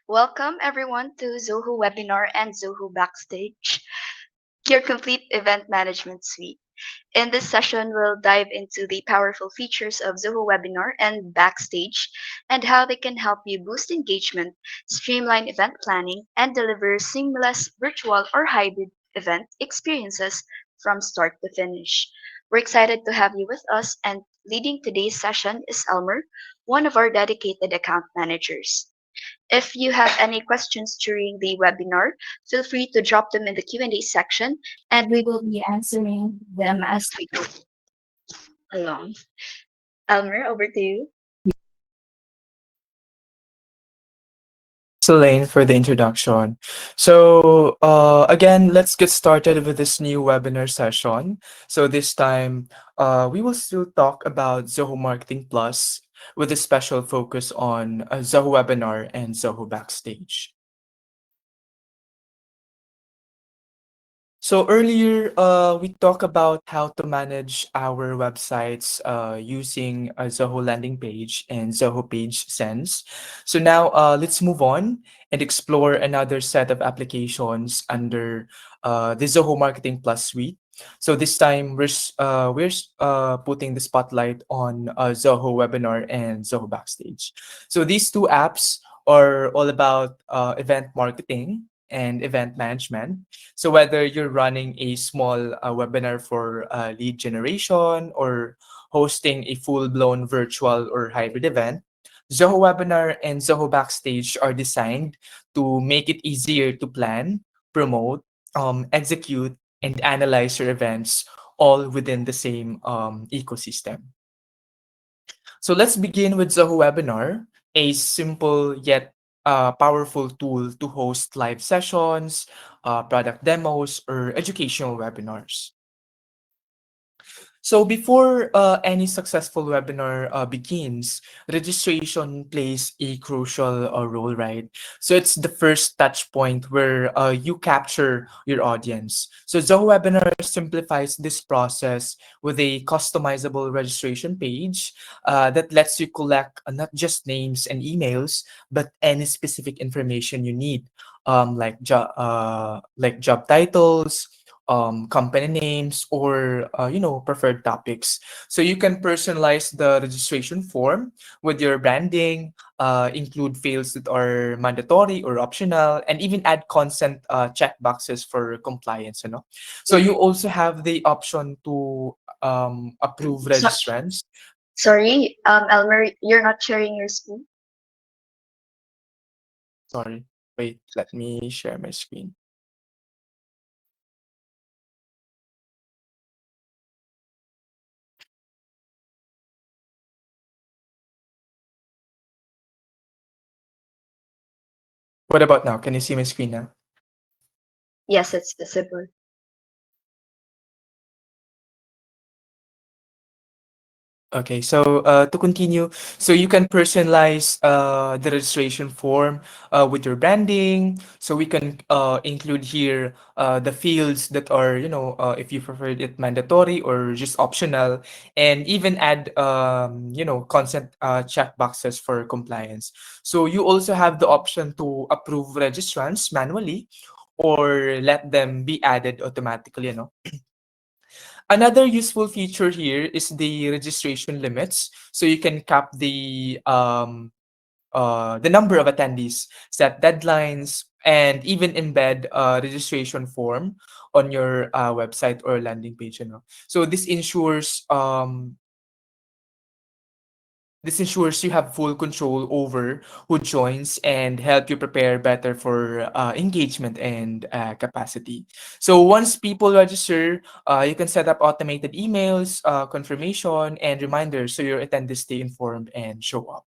Welcome everyone to Zoho Webinar and Zoho Backstage, your complete event management suite. In this session, we'll dive into the powerful features of Zoho Webinar and Backstage and how they can help you boost engagement, streamline event planning, and deliver seamless virtual or hybrid event experiences from start to finish. We're excited to have you with us, and leading today's session is Elmer, one of our dedicated account managers. If you have any questions during the webinar, feel free to drop them in the Q&A section and we will be answering them as we go along. Elmer, over to you. Thanks, Elaine, for the introduction. Again, let's get started with this new webinar session. So, this time, we will still talk about Zoho Marketing Plus with a special focus on Zoho Webinar and Zoho Backstage. So earlier, we talked about how to manage our websites using a Zoho landing page and Zoho Page Sense. So now let's move on and explore another set of applications under the Zoho Marketing Plus suite. So this time we're putting the spotlight on Zoho Webinar and Zoho Backstage. So these two apps are all about event marketing and event management. So whether you're running a small webinar for lead generation or hosting a full-blown virtual or hybrid event, Zoho Webinar and Zoho Backstage are designed to make it easier to plan, promote, execute, and analyze your events all within the same ecosystem. So let's begin with Zoho Webinar, a simple yet powerful tool to host live sessions, product demos, or educational webinars. So before any successful webinar begins, registration plays a crucial role, right? So it's the first touch point where you capture your audience. So Zoho Webinar simplifies this process with a customizable registration page that lets you collect not just names and emails, but any specific information you need, like job titles, company names, or preferred topics. So you can personalize the registration form with your branding, include fields that are mandatory or optional, and even add consent checkboxes for compliance. So you also have the option to approve So, registrants. sorry, Elmer, you're not sharing your screen? Sorry, wait, let me share my screen. What about now? Can you see my screen now? Yes, it's visible. Okay, so to continue, so you can personalize the registration form with your branding. So we can include here the fields that are, if you prefer it mandatory or just optional, and even add, consent check boxes for compliance. So you also have the option to approve registrants manually or let them be added automatically. Another useful feature here is the registration limits. So you can cap the number of attendees, set deadlines, and even embed a registration form on your website or landing page. So this ensures you have full control over who joins and help you prepare better for engagement and capacity. So once people register, you can set up automated emails, confirmation, and reminders so your attendees stay informed and show up.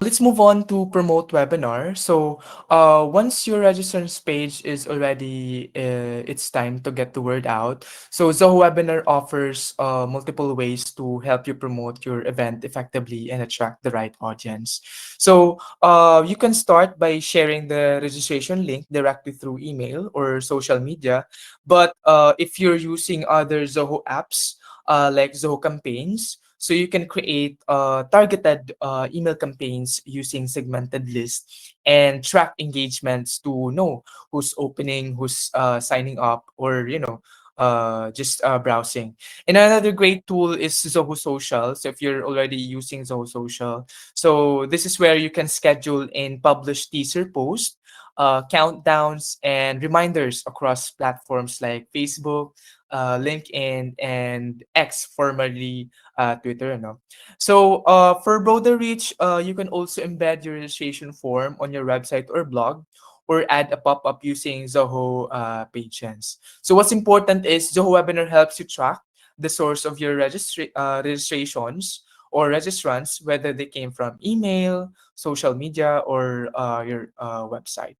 Let's move on to promote webinar. So, once your registrants page is already, it's time to get the word out. So, Zoho Webinar offers multiple ways to help you promote your event effectively and attract the right audience. So, you can start by sharing the registration link directly through email or social media. But if you're using other Zoho apps, like Zoho Campaigns, so you can create targeted email campaigns using segmented lists and track engagements to know who's opening, who's signing up, or just browsing. And another great tool is Zoho Social. So if you're already using Zoho Social, so this is where you can schedule and publish teaser posts, countdowns, and reminders across platforms like Facebook, LinkedIn, and X, formerly Twitter. No? So for broader reach, you can also embed your registration form on your website or blog, or add a pop-up using Zoho Pages. So what's important is Zoho Webinar helps you track the source of your registrations or registrants, whether they came from email, social media, or your website.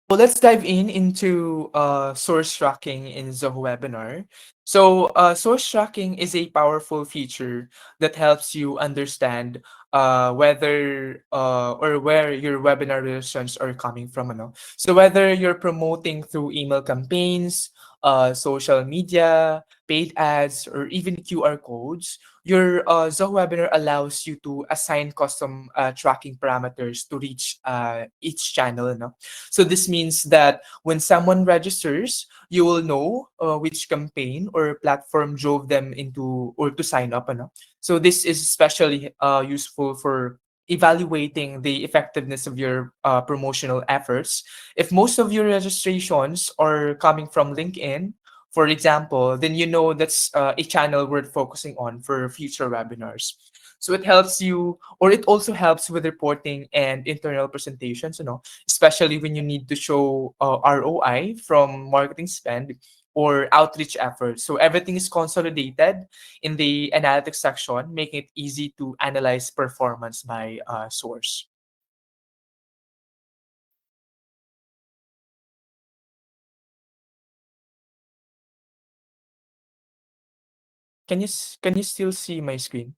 Well, let's dive into source tracking in Zoho Webinar. So, source tracking is a powerful feature that helps you understand whether or where your webinar registrations are coming from. Ano? So, whether you're promoting through email campaigns, social media, paid ads, or even QR codes, your Zoho Webinar allows you to assign custom tracking parameters to reach each channel. No? So this means that when someone registers, you will know which campaign or platform drove them into or to sign up. Ano? So this is especially useful for evaluating the effectiveness of your promotional efforts. If most of your registrations are coming from LinkedIn, for example, then you know that's a channel worth focusing on for future webinars. So it helps you, or it also helps with reporting and internal presentations, especially when you need to show ROI from marketing spend or outreach efforts. So everything is consolidated in the analytics section, making it easy to analyze performance by source. Can you still see my screen?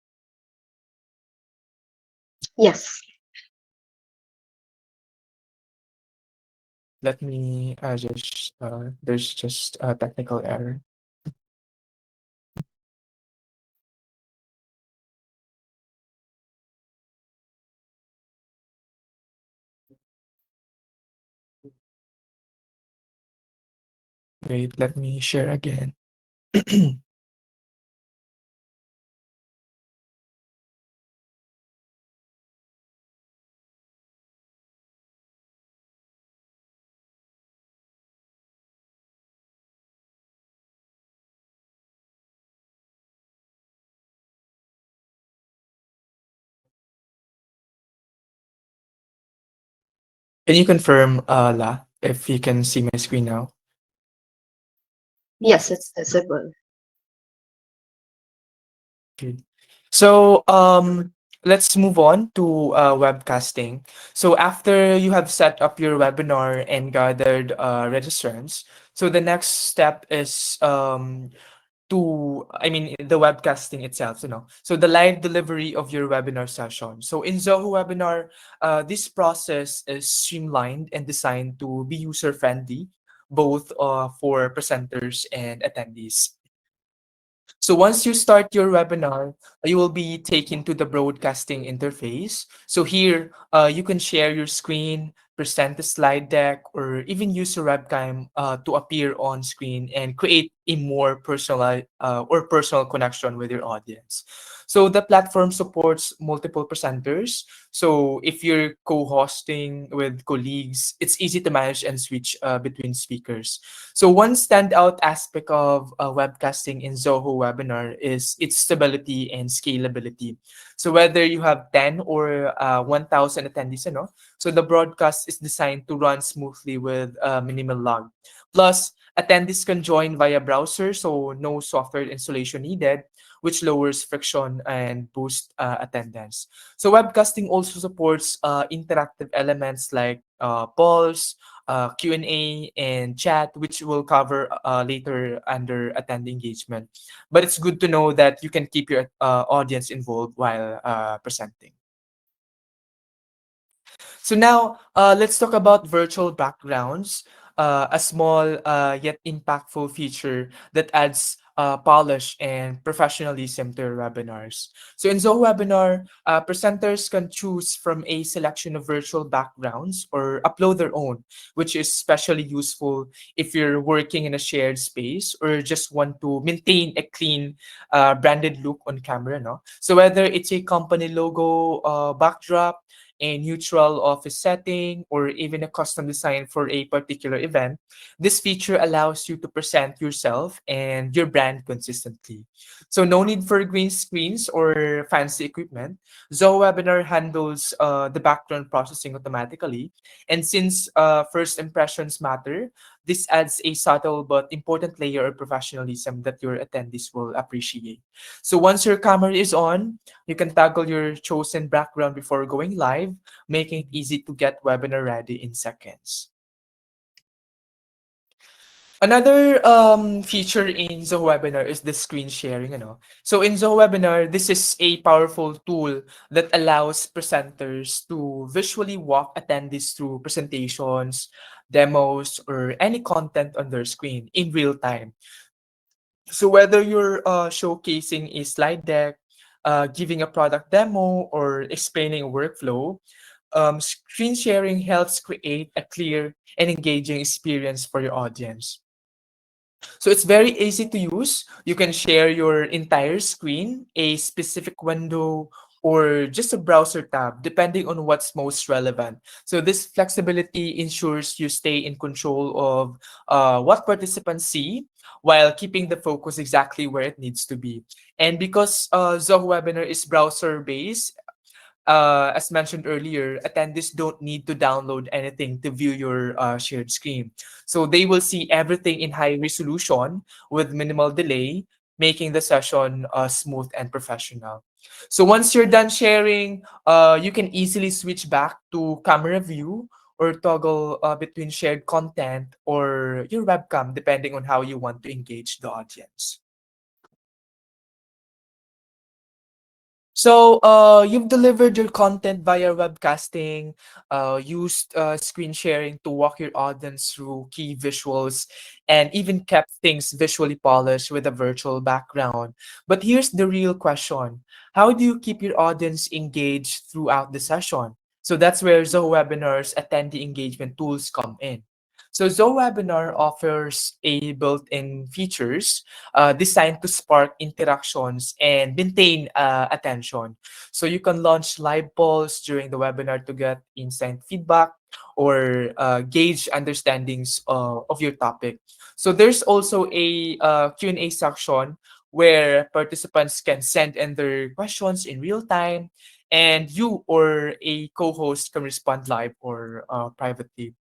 Yes. Let me just there's just a technical error. Wait, let me share again. Can you confirm, La, if you can see my screen now? Yes, it's visible. Okay. So let's move on to webcasting. So after you have set up your webinar and gathered registrants, so the next step is the webcasting itself, so the live delivery of your webinar session. So in Zoho Webinar, this process is streamlined and designed to be user friendly, both for presenters and attendees. So once you start your webinar, you will be taken to the broadcasting interface. So here, you can share your screen, present the slide deck, or even use your webcam to appear on screen and create a more personal connection with your audience. So the platform supports multiple presenters. So if you're co-hosting with colleagues, it's easy to manage and switch between speakers. So one standout aspect of webcasting in Zoho Webinar is its stability and scalability. So whether you have 10 or 1,000 attendees, so the broadcast is designed to run smoothly with minimal lag. Plus, Attendees can join via browser, so no software installation needed, which lowers friction and boosts attendance. So webcasting also supports interactive elements like polls, Q&A, and chat, which we'll cover later under attendee engagement. But it's good to know that you can keep your audience involved while presenting. So now let's talk about virtual backgrounds, a small yet impactful feature that adds polish and professionalism to your webinars. So in Zoho Webinar, presenters can choose from a selection of virtual backgrounds or upload their own, which is especially useful if you're working in a shared space or just want to maintain a clean branded look on camera. No? So whether it's a company logo backdrop, a neutral office setting, or even a custom design for a particular event, this feature allows you to present yourself and your brand consistently. So no need for green screens or fancy equipment. Zoho Webinar handles the background processing automatically. And since first impressions matter, this adds a subtle but important layer of professionalism that your attendees will appreciate. So once your camera is on, you can toggle your chosen background before going live, making it easy to get webinar ready in seconds. Another feature in Zoho Webinar is the screen sharing. So in Zoho Webinar, this is a powerful tool that allows presenters to visually walk attendees through presentations, demos, or any content on their screen in real time. So whether you're showcasing a slide deck, giving a product demo, or explaining a workflow, screen sharing helps create a clear and engaging experience for your audience. So it's very easy to use. You can share your entire screen, a specific window, or just a browser tab, depending on what's most relevant. So this flexibility ensures you stay in control of what participants see while keeping the focus exactly where it needs to be. And because Zoho Webinar is browser based, as mentioned earlier, attendees don't need to download anything to view your shared screen. So they will see everything in high resolution with minimal delay, making the session smooth and professional. So once you're done sharing, you can easily switch back to camera view or toggle between shared content or your webcam, depending on how you want to engage the audience. So, you've delivered your content via webcasting, used screen sharing to walk your audience through key visuals, and even kept things visually polished with a virtual background. But here's the real question: how do you keep your audience engaged throughout the session? So that's where Zoho Webinar's attendee engagement tools come in. So Zoho Webinar offers a built-in features designed to spark interactions and maintain attention. So you can launch live polls during the webinar to get instant feedback or gauge understandings of your topic. So there's also a Q&A section where participants can send in their questions in real time, and you or a co-host can respond live or privately.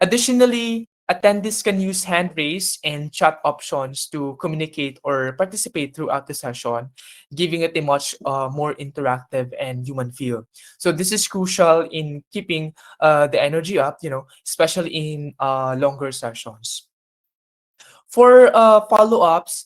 Additionally, attendees can use hand raise and chat options to communicate or participate throughout the session, giving it a much more interactive and human feel. So this is crucial in keeping the energy up, especially in longer sessions. For follow-ups,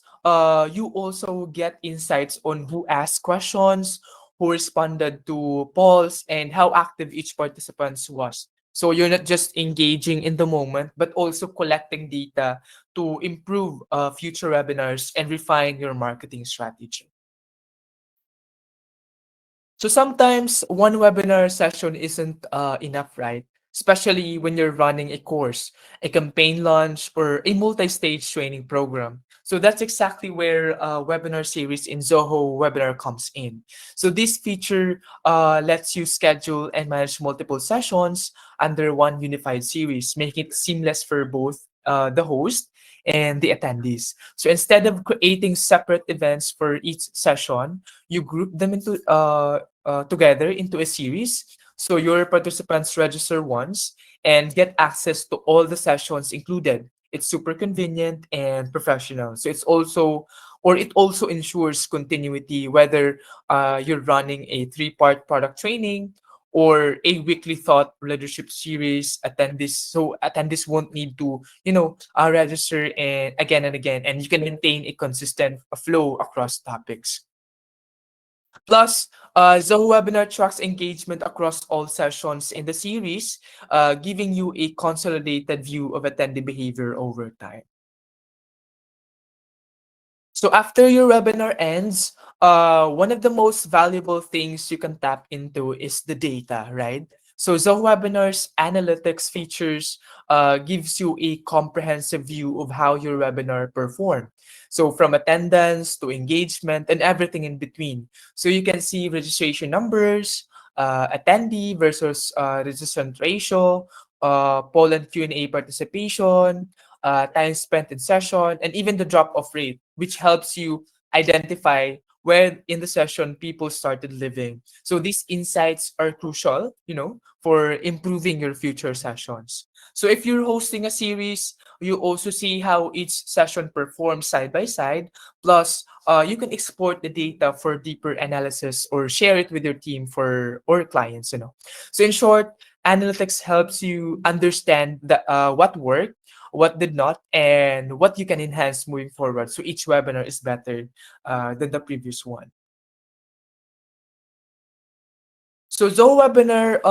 you also get insights on who asked questions, who responded to polls, and how active each participant was. So you're not just engaging in the moment, but also collecting data to improve future webinars and refine your marketing strategy. So sometimes one webinar session isn't enough, right? Especially when you're running a course, a campaign launch, or a multi-stage training program. So that's exactly where webinar series in Zoho Webinar comes in. So this feature lets you schedule and manage multiple sessions under one unified series, making it seamless for both the host and the attendees. So instead of creating separate events for each session, you group them together into a series. So your participants register once and get access to all the sessions included, It's super convenient and professional. So it also ensures continuity, whether you're running a three-part product training or a weekly thought leadership series. Attendees won't need to register and again, and you can maintain a consistent flow across topics. Plus, Zoho Webinar tracks engagement across all sessions in the series, giving you a consolidated view of attendee behavior over time. So after your webinar ends, one of the most valuable things you can tap into is the data, right? So Zoho Webinar's analytics features gives you a comprehensive view of how your webinar performed. So from attendance to engagement and everything in between. So you can see registration numbers, attendee versus registrant ratio, poll and Q&A participation, time spent in session, and even the drop-off rate, which helps you identify where in the session people started living. So these insights are crucial, for improving your future sessions. So if you're hosting a series, you also see how each session performs side by side. Plus, you can export the data for deeper analysis or share it with your team for or clients. So in short, analytics helps you understand what worked, what did not, and what you can enhance moving forward. So each webinar is better than the previous one. So Zoho Webinar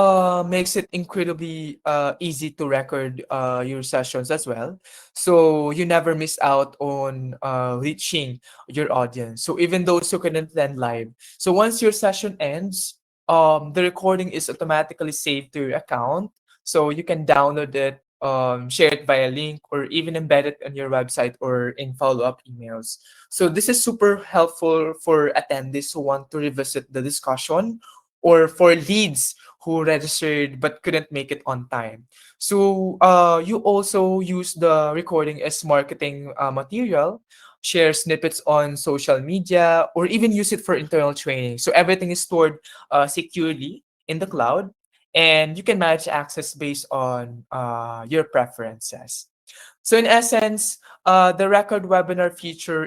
makes it incredibly easy to record your sessions as well. So you never miss out on reaching your audience. So even those who couldn't attend live. So once your session ends, the recording is automatically saved to your account. So you can download it, share it via link, or even embed it on your website or in follow-up emails. So this is super helpful for attendees who want to revisit the discussion or for leads who registered but couldn't make it on time. So you also use the recording as marketing material, share snippets on social media, or even use it for internal training. So everything is stored securely in the cloud, and you can manage access based on your preferences. So in essence, the record webinar feature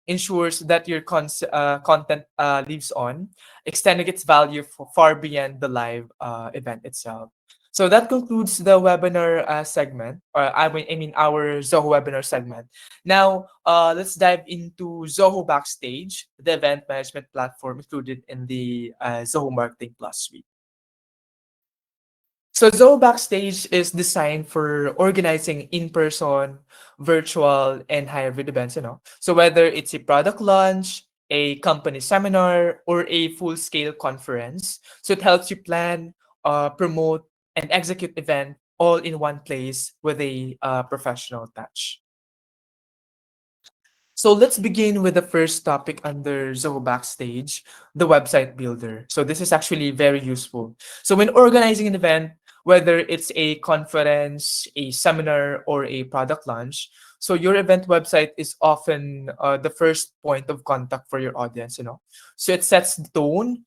ensures that your content lives on, extending its value far beyond the live event itself. So that concludes the webinar segment, or I mean our Zoho webinar segment. Now, let's dive into Zoho Backstage, the event management platform included in the Zoho Marketing Plus suite. So Zoho Backstage is designed for organizing in-person, virtual, and hybrid events. So whether it's a product launch, a company seminar, or a full-scale conference, so it helps you plan, promote, and execute event all in one place with a professional touch. So let's begin with the first topic under Zoho Backstage, the website builder. So this is actually very useful. So when organizing an event, whether it's a conference, a seminar, or a product launch, so your event website is often the first point of contact for your audience. So it sets the tone,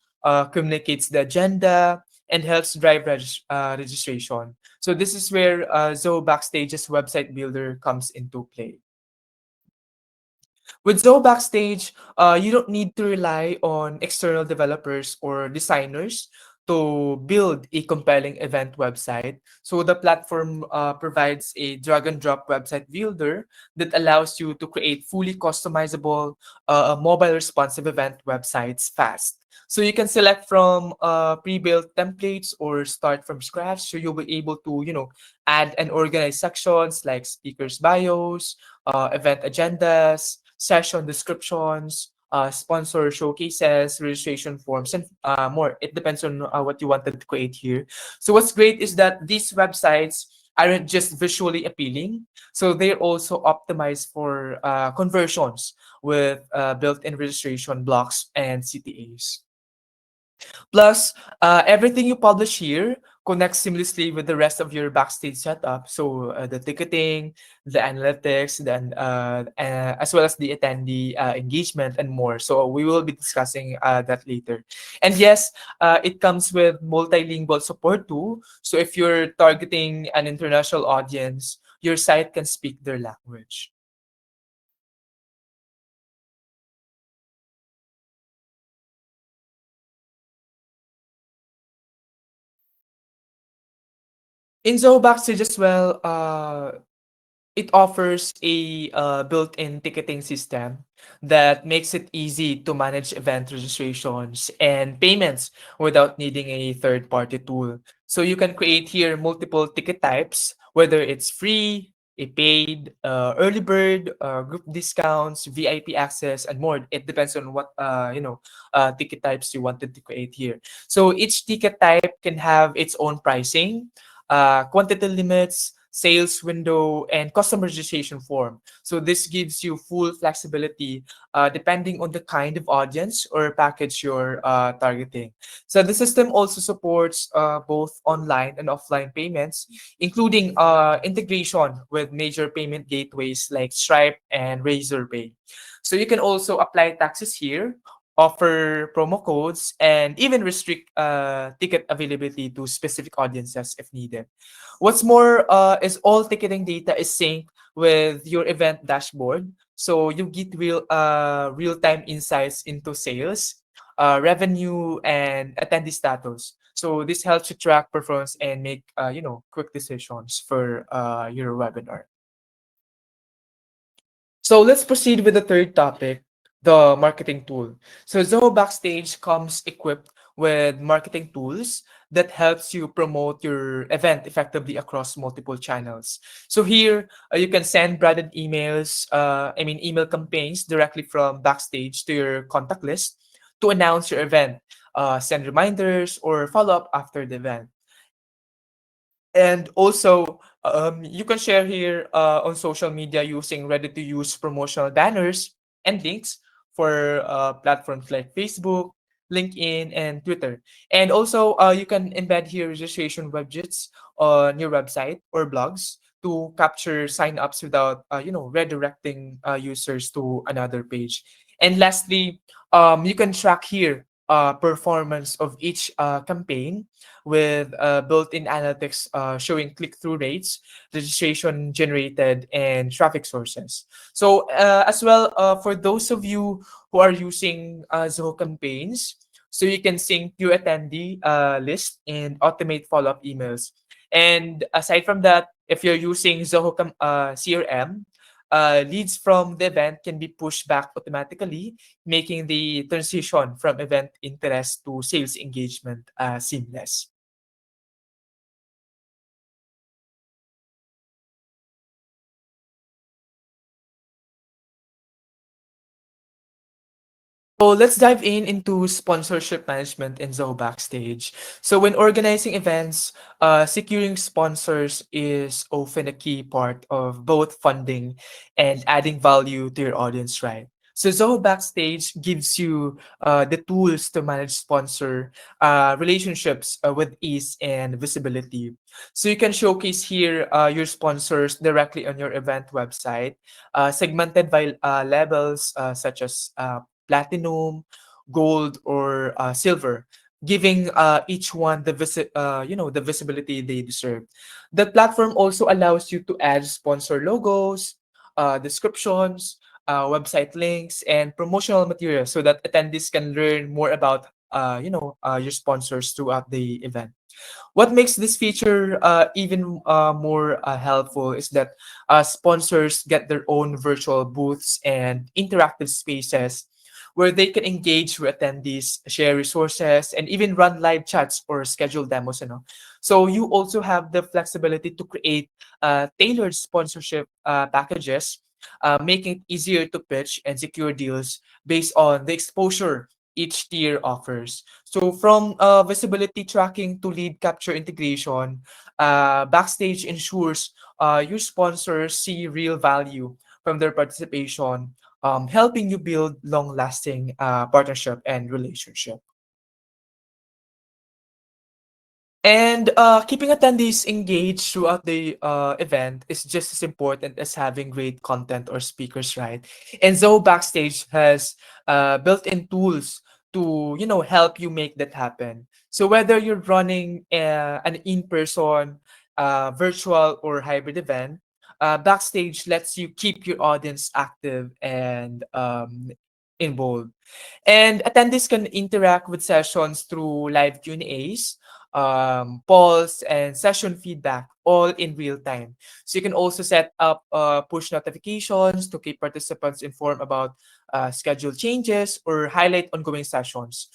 communicates the agenda, and helps drive registration. So this is where Zoho Backstage's website builder comes into play. With Zoho Backstage, you don't need to rely on external developers or designers to build a compelling event website. So the platform provides a drag and drop website builder that allows you to create fully customizable, mobile responsive event websites fast. So you can select from pre-built templates or start from scratch. So you'll be able to, add and organize sections like speakers bios, event agendas, session descriptions, sponsor showcases, registration forms, and more. It depends on what you wanted to create here. So what's great is that these websites aren't just visually appealing, so they're also optimized for conversions with built-in registration blocks and CTAs. Plus, everything you publish here connects seamlessly with the rest of your backstage setup. So the ticketing, the analytics, then as well as the attendee engagement and more. So we will be discussing that later. And yes, it comes with multilingual support too. So if you're targeting an international audience, your site can speak their language. In Zoho Backstage as well, it offers a built-in ticketing system that makes it easy to manage event registrations and payments without needing a third-party tool. So you can create here multiple ticket types, whether it's free, a paid, early bird, group discounts, VIP access, and more. It depends on what ticket types you wanted to create here. So each ticket type can have its own pricing, quantity limits, sales window, and customer registration form. So this gives you full flexibility depending on the kind of audience or package you're targeting. So the system also supports both online and offline payments, including integration with major payment gateways like Stripe and Razorpay. So you can also apply taxes here, offer promo codes, and even restrict ticket availability to specific audiences if needed. What's more is all ticketing data is synced with your event dashboard, so you get real time insights into sales, revenue, and attendee status. So this helps you track performance and make quick decisions for your webinar. So let's proceed with the third topic, the marketing tool. So Zoho Backstage comes equipped with marketing tools that helps you promote your event effectively across multiple channels. So here you can send branded email campaigns directly from Backstage to your contact list to announce your event, send reminders, or follow up after the event. And also, you can share here on social media using ready-to-use promotional banners and links for platforms like Facebook, LinkedIn, and Twitter. And also, you can embed here registration widgets on your website or blogs to capture sign-ups without, redirecting users to another page. And lastly, you can track here performance of each campaign with built-in analytics showing click-through rates, registration generated, and traffic sources. So as well, for those of you who are using Zoho campaigns, so you can sync your attendee list and automate follow-up emails. And aside from that, if you're using Zoho CRM, leads from the event can be pushed back automatically, making the transition from event interest to sales engagement seamless. So let's dive into sponsorship management in Zoho Backstage. So when organizing events, securing sponsors is often a key part of both funding and adding value to your audience, right? So Zoho Backstage gives you the tools to manage sponsor relationships with ease and visibility. So you can showcase here your sponsors directly on your event website, segmented by levels such as platinum, gold, or silver, giving each one the visibility they deserve. The platform also allows you to add sponsor logos, descriptions, website links, and promotional materials so that attendees can learn more about your sponsors throughout the event. What makes this feature even more helpful is that sponsors get their own virtual booths and interactive spaces where they can engage with attendees, share resources, and even run live chats or schedule demos. So you also have the flexibility to create tailored sponsorship packages, making it easier to pitch and secure deals based on the exposure each tier offers. So from visibility tracking to lead capture integration, Backstage ensures your sponsors see real value from their participation, helping you build long-lasting partnership and relationship. And keeping attendees engaged throughout the event is just as important as having great content or speakers, right? And Zoho Backstage has built-in tools to help you make that happen. So whether you're running an in-person, virtual, or hybrid event, Backstage lets you keep your audience active and involved. And attendees can interact with sessions through live Q&As, polls, and session feedback, all in real time. So you can also set up push notifications to keep participants informed about schedule changes or highlight ongoing sessions.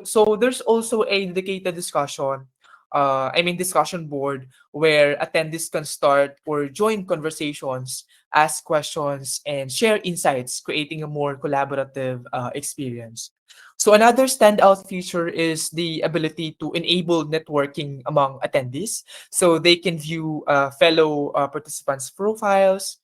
So there's also a dedicated discussion board where attendees can start or join conversations, ask questions, and share insights, creating a more collaborative experience. So another standout feature is the ability to enable networking among attendees. So they can view fellow participants' profiles,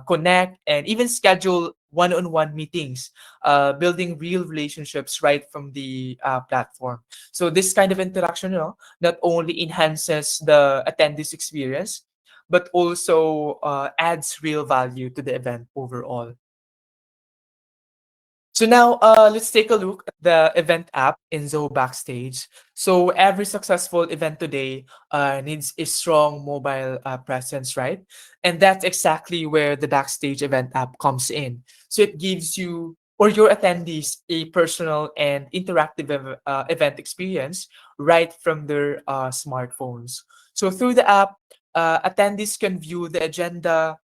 connect, and even schedule one-on-one meetings, building real relationships right from the platform. So this kind of interaction, not only enhances the attendees' experience, but also adds real value to the event overall. So now let's take a look at the event app in Zoho Backstage. So every successful event today needs a strong mobile presence, right? And that's exactly where the Backstage event app comes in. So it gives you or your attendees a personal and interactive event experience right from their smartphones. So through the app, attendees can view the agenda,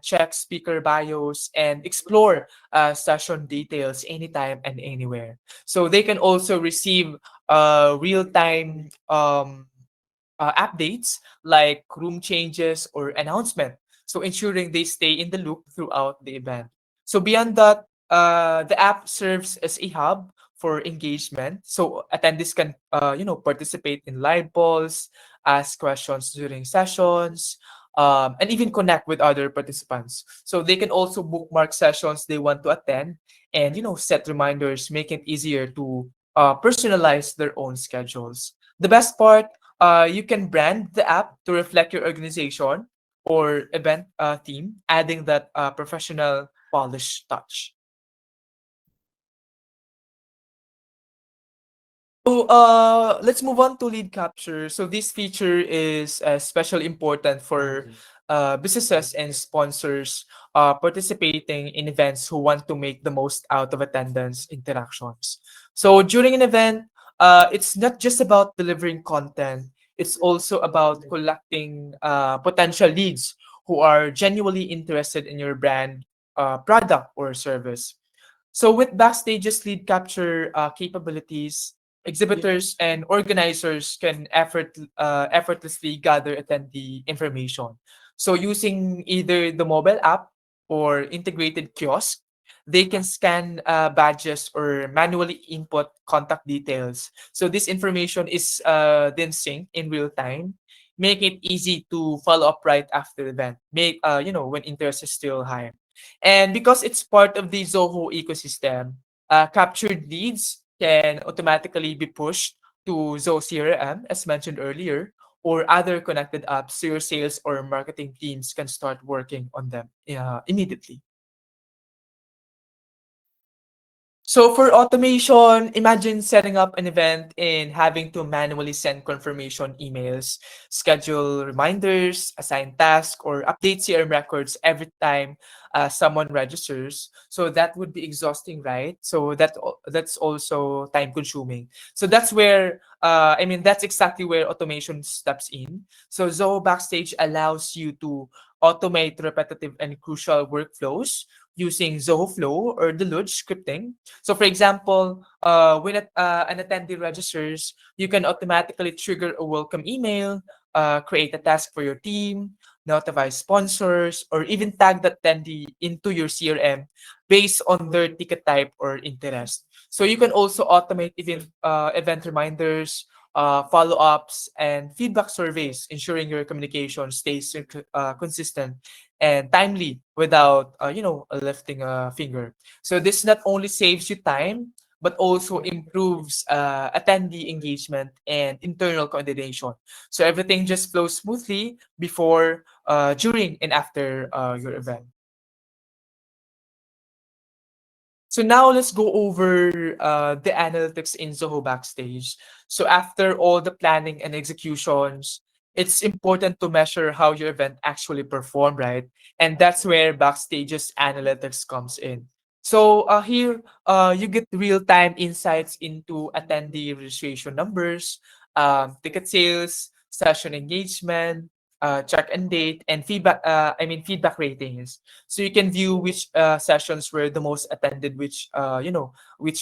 check speaker bios, and explore session details anytime and anywhere. So they can also receive real-time updates like room changes or announcement. So ensuring they stay in the loop throughout the event. So beyond that, the app serves as a hub for engagement. So attendees can, participate in live polls, ask questions during sessions, and even connect with other participants. So they can also bookmark sessions they want to attend and, set reminders, making it easier to personalize their own schedules. The best part, you can brand the app to reflect your organization or event theme, adding that professional polished touch. So let's move on to lead capture. So this feature is especially important for businesses and sponsors participating in events who want to make the most out of attendance interactions. So during an event, it's not just about delivering content. It's also about collecting potential leads who are genuinely interested in your brand, product, or service. So with Backstage's lead capture capabilities, exhibitors and organizers can effortlessly gather attendee information. So using either the mobile app or integrated kiosk, they can scan badges or manually input contact details. So this information is then synced in real time, making it easy to follow up right after the event. When interest is still high. And because it's part of the Zoho ecosystem, captured leads can automatically be pushed to Zoho CRM, as mentioned earlier, or other connected apps so your sales or marketing teams can start working on them immediately. So for automation, imagine setting up an event and having to manually send confirmation emails, schedule reminders, assign tasks, or update CRM records every time someone registers. So that would be exhausting, right? So that's also time consuming. So that's exactly where automation steps in. So Zoho Backstage allows you to automate repetitive and crucial workflows using Zoho Flow or Deluge scripting. So for example, when an attendee registers, you can automatically trigger a welcome email, create a task for your team, notify sponsors, or even tag the attendee into your CRM based on their ticket type or interest. So you can also automate event reminders, follow-ups, and feedback surveys, ensuring your communication stays consistent and timely without, lifting a finger. So this not only saves you time, but also improves attendee engagement and internal coordination. So everything just flows smoothly before, during, and after your event. So now let's go over the analytics in Zoho Backstage. So after all the planning and executions, it's important to measure how your event actually performed, right? And that's where Backstage's analytics comes in. So here, you get real-time insights into attendee registration numbers, ticket sales, session engagement, check-in date, and feedback. Feedback ratings. So you can view which sessions were the most attended, which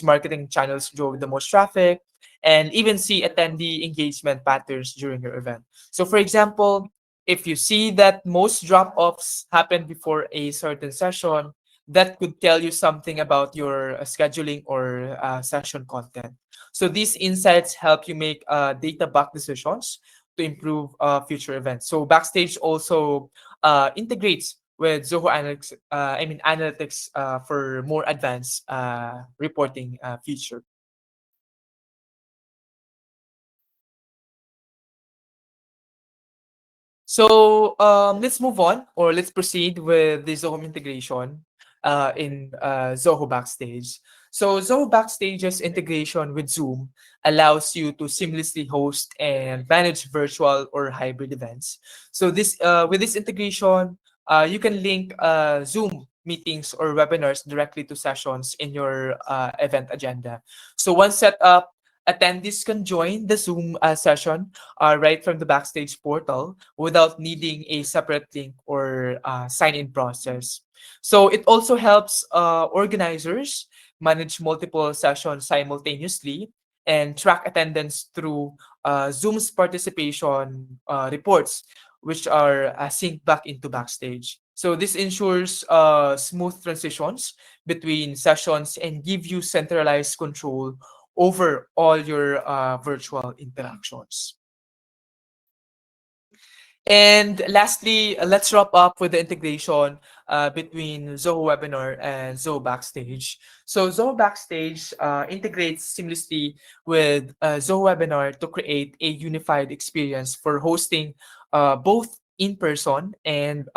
marketing channels drove the most traffic, and even see attendee engagement patterns during your event. So, for example, if you see that most drop offs happen before a certain session, that could tell you something about your scheduling or session content. So, these insights help you make data backed decisions to improve future events. So, Backstage also integrates with Zoho Analytics for more advanced reporting feature. So let's move on, or let's proceed with the Zoho integration in Zoho Backstage. So Zoho Backstage's integration with Zoom allows you to seamlessly host and manage virtual or hybrid events. So this with this integration, you can link Zoom meetings or webinars directly to sessions in your event agenda. So once set up, attendees can join the Zoom session right from the Backstage portal without needing a separate link or sign-in process. So it also helps organizers manage multiple sessions simultaneously and track attendance through Zoom's participation reports, which are synced back into Backstage. So this ensures smooth transitions between sessions and give you centralized control over all your virtual interactions. And lastly, let's wrap up with the integration between Zoho Webinar and Zoho Backstage. So Zoho Backstage integrates seamlessly with Zoho Webinar to create a unified experience for hosting both in-person and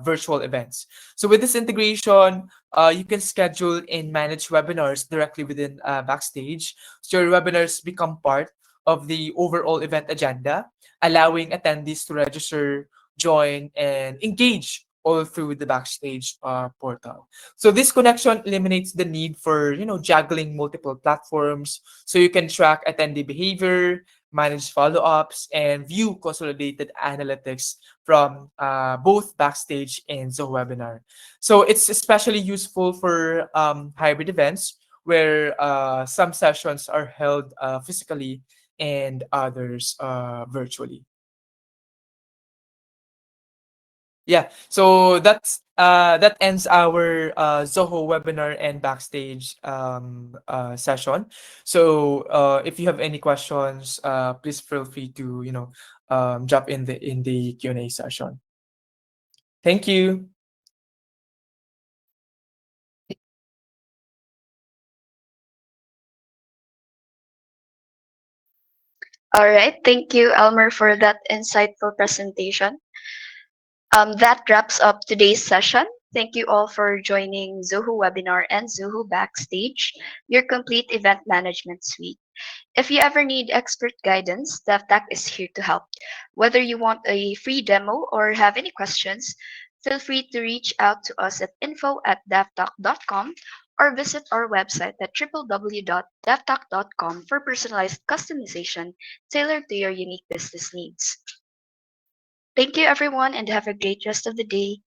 virtual events. So with this integration, you can schedule and manage webinars directly within Backstage. So your webinars become part of the overall event agenda, allowing attendees to register, join, and engage all through the Backstage portal. So this connection eliminates the need for juggling multiple platforms, so you can track attendee behavior, manage follow-ups, and view consolidated analytics from both Backstage and Zoho Webinar. So it's especially useful for hybrid events where some sessions are held physically and others virtually. Yeah, so that ends our Zoho webinar and backstage session. So if you have any questions, please feel free to jump in the Q&A session. Thank you. All right, thank you, Elmer, for that insightful presentation. That wraps up today's session. Thank you all for joining Zoho Webinar and Zoho Backstage, your complete event management suite. If you ever need expert guidance, DevTech is here to help. Whether you want a free demo or have any questions, feel free to reach out to us at info@devtalk.com or visit our website at www.devtalk.com for personalized customization tailored to your unique business needs. Thank you, everyone, and have a great rest of the day.